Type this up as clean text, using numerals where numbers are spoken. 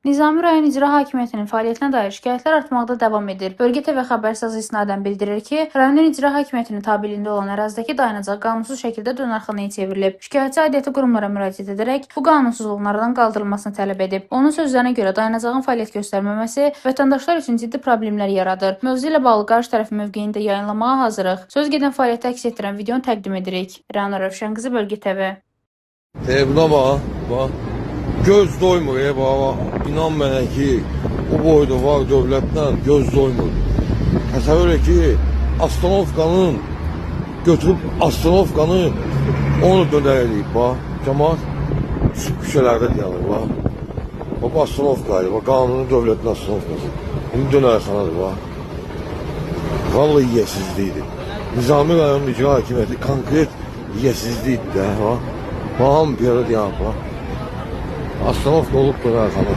Nizami rayon İcra Hakimiyyətinin fəaliyyətinə dair şikayətlər artmaqda davam edir. Bölgə TV xəbər sazı isnadən bildirir ki, rayonun İcra Hakimiyyətinin tabeliyində olan ərazidəki dayanacaq qanunsuz şəkildə dönərxanaya çevrilib. Şikayətçi aidiyyəti qurumlara müraciət edərək bu qanunsuzluğun aradan qaldırılmasını tələb edib. Onun sözlərinə görə dayanacağın fəaliyyət göstərməməsi vətəndaşlar üçün ciddi problemlər yaradır. Mövzu ilə bağlı qarşı tərəf mövqeyini də yayınlamağa hazırıq. Söz gedən fəaliyyəti əks etdirən videonu təqdim edirik. Rəna Rövşənqızı, Bölgə TV. Buna bax. Göz doymur baba. İnan mənə ki, bu boyda var dövlətdən göz doymur. Təsəvvür et ki, Astanovkanın götürüb Astanovkanı onu dönər eləyib. Bax, cəmaat küçələrdə deyəlir. Bax, Astanovkaydı. Bax, qanuni dövlətin Astanovkası. İndi dönərxanadır. Bax, vallahi yiyəsizlikdir. Nizami rayon İcra Hakimiyyəti konkret yiyəsizlikdir. Bax, hamı bir yerdə deyək. Bax. Astanovka olub dönərxana.